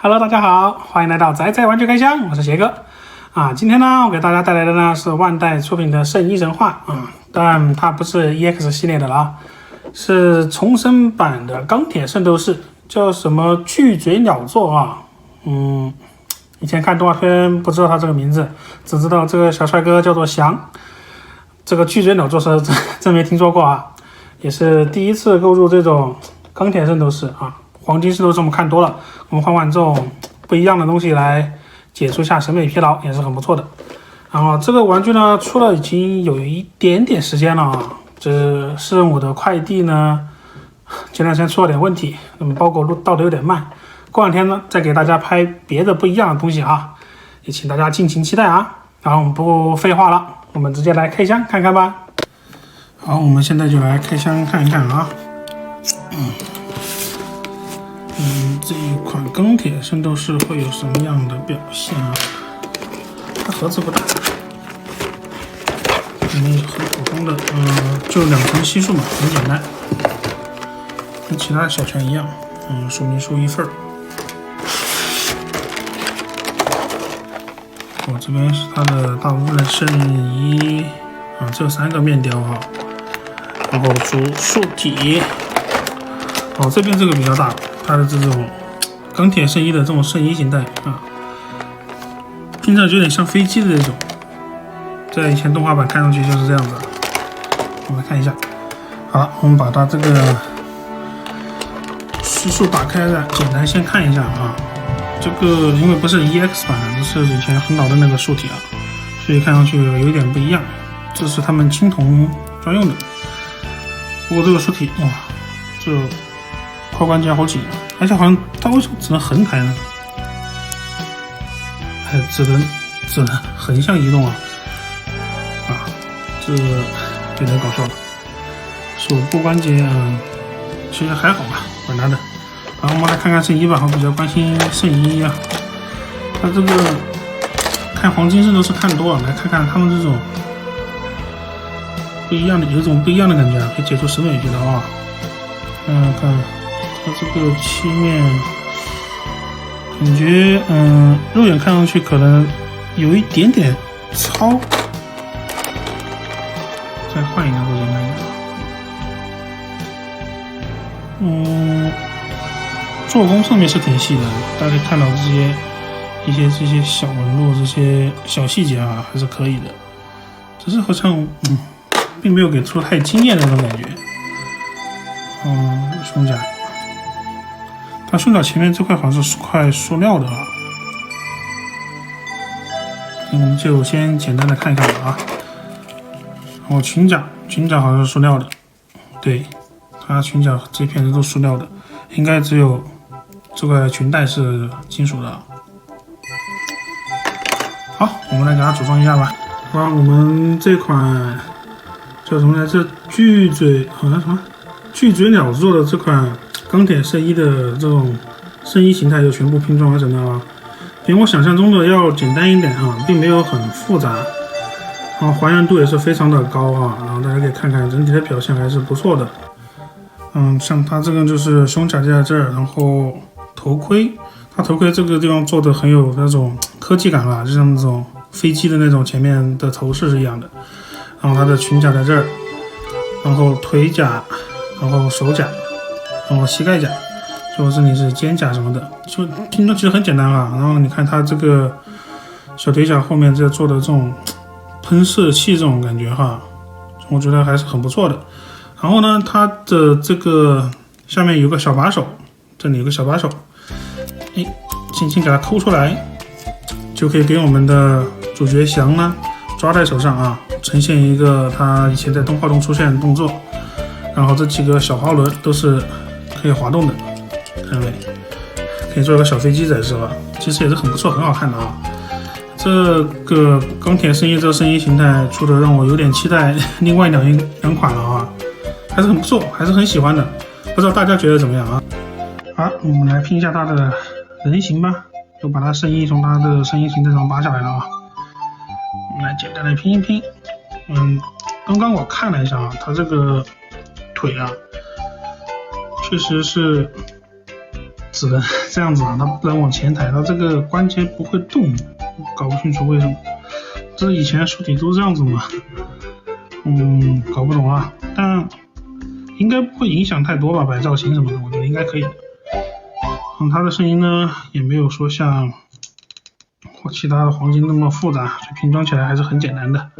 Hello， 大家好，欢迎来到宅玩具开箱，我是邪哥啊。今天呢，我给大家带来的呢是万代出品的《圣衣神话》啊，但它不是 EX 系列的了啊，是重生版的钢铁圣斗士，叫什么巨嘴鸟座啊。以前看动画片不知道他这个名字，只知道这个小帅哥叫做翔。这个巨嘴鸟座是真没听说过啊，也是第一次购入这种钢铁圣斗士啊。黄金圣斗士我们看多了，我们换这种不一样的东西来解除一下审美疲劳，也是很不错的。然后这个玩具呢出了已经有一点点时间了啊，只是我的快递呢前段时间出了点问题，包裹到的有点慢。过两天呢再给大家拍别的不一样的东西啊，也请大家敬请期待啊。然后我们不废话了，我们直接来开箱看看吧。好，我们现在就来开箱看一看啊。这一款钢铁圣斗士会有什么样的表现啊？它盒子不大，里面很普通的，就2层悉数嘛，很简单，跟其他的小拳一样，说明书一份。这边是它的大部分的圣衣啊，这3个面雕哈，然后主树体，这边这个比较大，它的这种钢铁圣衣的这种圣衣形态啊，听着有点像飞机的那种，在以前动画版看上去就是这样子。我们来看一下，好了，我们把它这个叙述打开了，简单先看一下啊。这个因为不是 EX 版的，这是以前很老的那个树体啊，所以看上去有一点不一样。这是他们青铜专用的，不过这个树体哇，这髋关节好紧啊，而且好像它为什么只能横开呢？只能横向移动啊！这有点搞笑了。手部关节其实还好吧，管它的。然后我们来看看圣衣吧，我比较关心圣衣啊。它这个看黄金圣斗士看多了，来看看他们这种不一样的，有一种不一样的感觉啊，可以解除审美疲劳啊。看它这个漆面，感觉肉眼看上去可能有一点点糙。再换一个肉眼看一下。做工上面是挺细的，大家可以看到这些小纹路，这些小细节啊，还是可以的。只是好像并没有给出太惊艳的那种感觉。胸甲，它胸甲前面这块好像是块塑料的啊。我们就先简单的看一看吧啊。然后裙甲好像是塑料的，对，它裙甲这片都是塑料的，应该只有这个裙带是金属的。好，我们来给它组装一下吧。好，我们这款叫什么来着？巨嘴鸟做的这款钢铁圣衣的这种圣衣形态就全部拼装完成了啊，比我想象中的要简单一点啊，并没有很复杂，然后还原度也是非常的高啊，然后大家可以看看整体的表现还是不错的。像它这个就是胸甲在这儿，然后头盔，它头盔这个地方做的很有那种科技感吧，就像那种飞机的那种前面的头饰是一样的。然后它的裙甲在这儿，然后腿甲，然后手甲，然后膝盖甲，说这里是肩甲什么的，就听着其实很简单啊。然后你看它这个小腿甲后面这做的这种喷射器这种感觉哈，我觉得还是很不错的。然后呢，它的这个下面有个小把手，这里有个小把手，轻轻给它抠出来，就可以给我们的主角翔呢抓在手上啊，呈现一个他以前在动画中出现的动作。然后这几个小滑轮都是可以滑动的，看到没？可以做一个小飞机仔是吧？其实也是很不错，很好看的啊。这个钢铁圣衣这个圣衣形态出的让我有点期待另外两款了啊。还是很不错，还是很喜欢的，不知道大家觉得怎么样啊？好，我们来拼一下它的人形吧，就把它圣衣从它的圣衣形态上拔下来了啊。我们来简单的拼一拼。刚刚我看了一下啊，它这个腿啊，确实是只能这样子啊，它不能往前抬，它这个关节不会动，搞不清楚为什么。这以前书体都这样子嘛，搞不懂啊，但应该不会影响太多吧，摆造型什么的，我觉得应该可以。它的声音呢也没有说像其他的黄金那么复杂，所以拼装起来还是很简单的。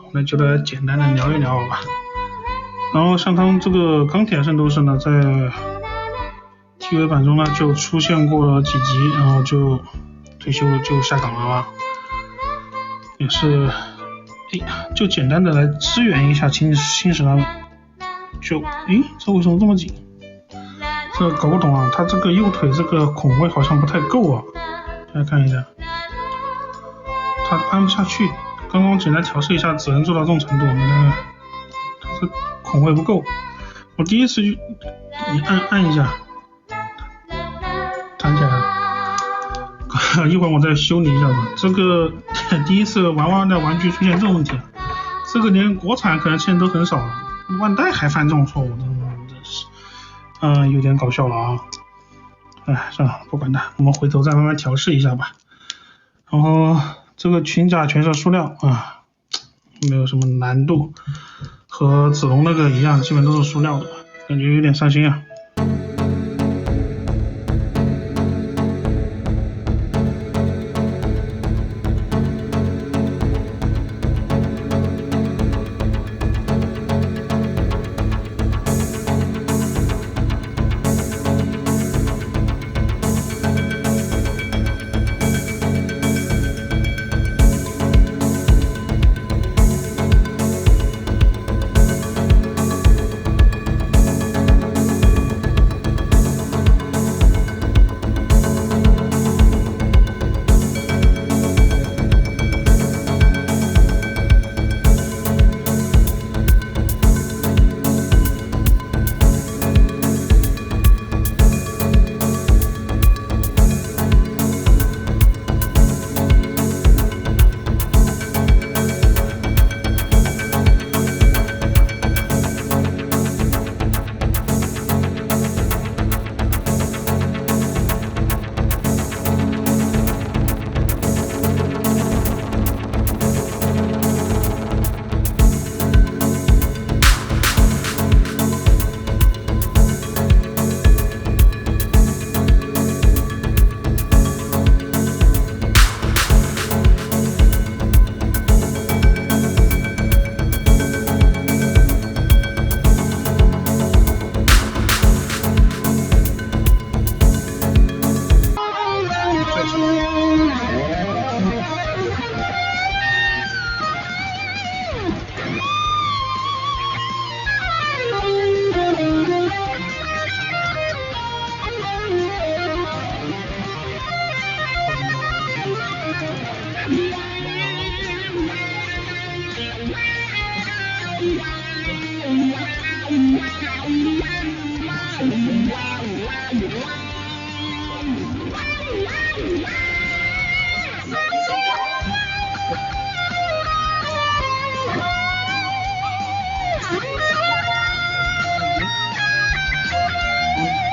我们就来简单的聊一聊吧。然后像他们这个钢铁圣斗士呢，在 TV 版中呢就出现过了几集，然后就退休了，就下岗了吧。也是，就简单的来支援一下新使他们。就，这为什么这么紧？这搞不懂啊，他这个右腿这个孔位好像不太够啊。大家看一下，他按不下去。刚刚简单调试一下，只能做到这种程度。你看，他这孔位不够。我第一次就你按一下，弹起来了。一会儿我再修理一下吧。这个第一次玩的玩具出现这种问题，这个连国产可能现在都很少了，万代还犯这种错误，真是，有点搞笑了啊。算了，不管它，我们回头再慢慢调试一下吧。然后这个裙甲全是塑料啊，没有什么难度，和子龙那个一样，基本都是塑料的，感觉有点伤心啊。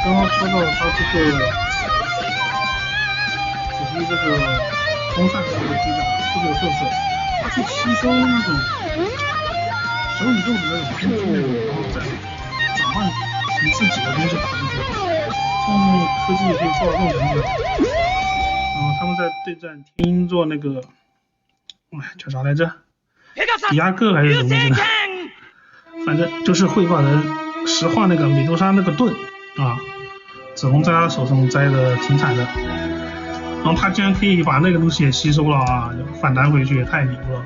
刚刚说到它这个主力这个风扇的这个机甲特别有特色，它去吸收那种小宇宙的那种空气内容，然后再转换成自己的东西打进去，这样科技也可以做到这种程度。然后他们在对战天鹰座那个，叫啥来着？迪亚哥还是什么东西的？反正就是绘画人石化那个美杜莎那个盾啊，子龙在他手上摘的挺惨的，然后他竟然可以把那个东西也吸收了啊，反弹回去也太牛了，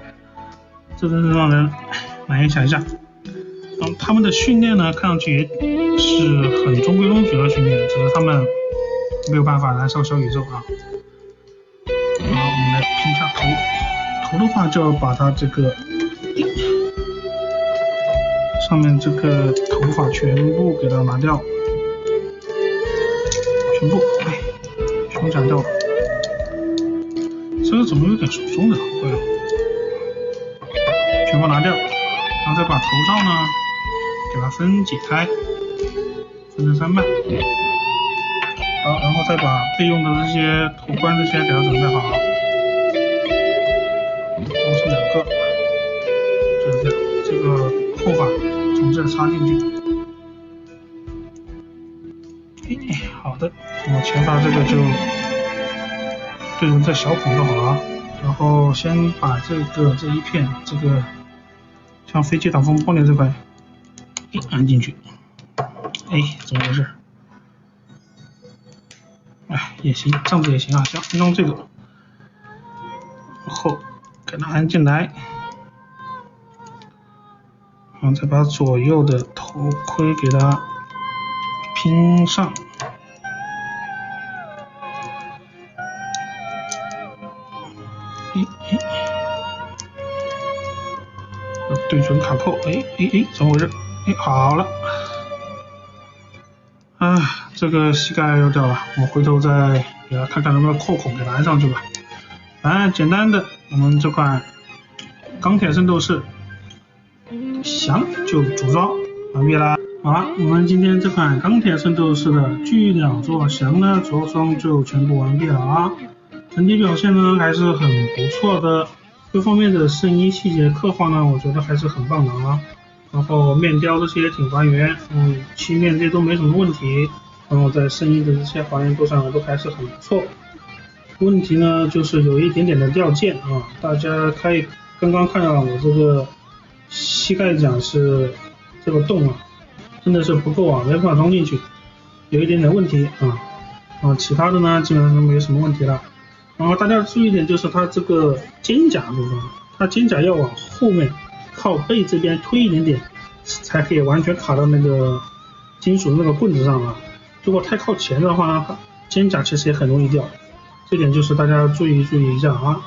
这真是让人难以想象。然后他们的训练呢，看上去也是很中规中矩的训练，只是他们没有办法燃烧小宇宙啊。然后我们来拼一下头的话就要把它这个上面这个头发全部给它拿掉，全部，全斩掉了。这个怎么有点手松的？全部拿掉，然后再把头罩呢给它分解开，分成3半，把好，然后再把备用的这些头冠这些给它准备好，然后是2个，就是这样，这个扣把从这插进去。好的，那么前发这个就对准这小孔就好了。然后先把这一片这个像飞机挡风玻璃这块按进去。怎么回事？也行，这样子也行啊。先用这个，然后给它按进来，然后再把左右的头盔给它拼上。对准卡扣，怎么回事？好了。这个膝盖又掉了，我回头再给它看看能不能扣孔给它安上去吧。简单的，我们这款钢铁圣斗士翔就组装完毕啦。好了，我们今天这款钢铁圣斗士的巨鸟座翔呢，着装就全部完毕了啊。整体表现呢还是很不错的，各方面的圣衣细节刻画呢，我觉得还是很棒的啊。然后面雕这些也挺还原，漆面这些都没什么问题。然后在圣衣的这些还原度上都还是很不错。问题呢就是有一点点的掉件啊，大家可以刚刚看到我这个膝盖甲是这个洞真的是不够没办法装进去，有一点点问题其他的呢基本上都没什么问题了。然后大家注意一点，就是它这个肩甲部分，它肩甲要往后面靠背这边推一点点，才可以完全卡到那个金属的那个棍子上如果太靠前的话，肩甲其实也很容易掉，这点就是大家注意一下好了，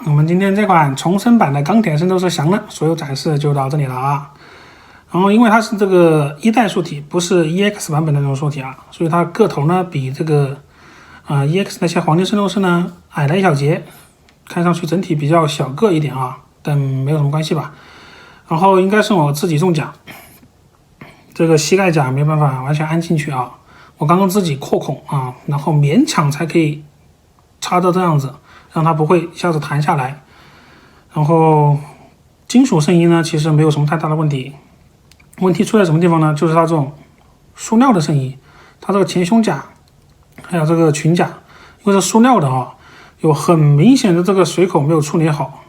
我们今天这款重生版的钢铁圣斗士翔呢，所有展示就到这里了然后因为它是这个1代素体，不是 EX 版本的那种素体所以它个头呢比这个EX 那些黄金圣斗士呢矮了一小截，看上去整体比较小个一点但没有什么关系吧。然后应该是我自己中奖，这个膝盖甲没办法完全安进去我刚刚自己扩孔然后勉强才可以插到这样子，让它不会一下子弹下来。然后金属圣衣呢其实没有什么太大的问题，问题出在什么地方呢？就是它这种塑料的圣衣，它这个前胸甲还有这个裙甲，因为是塑料的有很明显的这个水口没有处理好，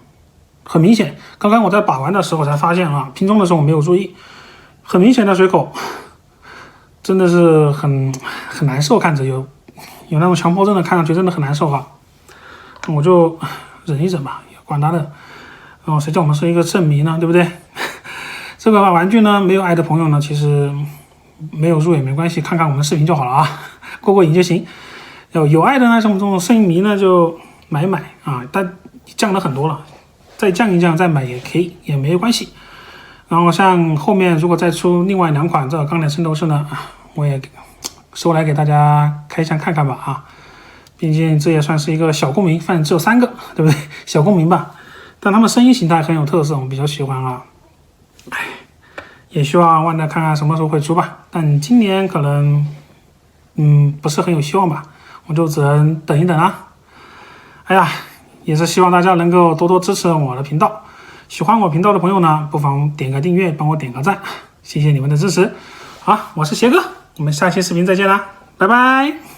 很明显。刚刚我在把玩的时候才发现拼装的时候我没有注意，很明显的水口，真的是很难受，看着有那种强迫症的，看上去真的很难受我就忍一忍吧，管他的。然后谁叫我们是一个正迷呢，对不对？这个玩具呢，没有爱的朋友呢，其实没有入也没关系，看看我们的视频就好了过瘾就行。有爱的呢，像我们这种圣迷呢，就买但降了很多了，再降一降再买也可以，也没有关系。然后像后面如果再出另外2款这个钢铁圣斗士呢，我也收来给大家开箱看看吧毕竟这也算是一个小公民，反正只有3个，对不对？小公民吧，但他们声音形态很有特色，我比较喜欢也希望万代看看什么时候会出吧，但今年可能不是很有希望吧，我就只能等一等也是希望大家能够多多支持我的频道，喜欢我频道的朋友呢，不妨点个订阅，帮我点个赞，谢谢你们的支持。好，我是邪哥，我们下期视频再见啦，拜拜。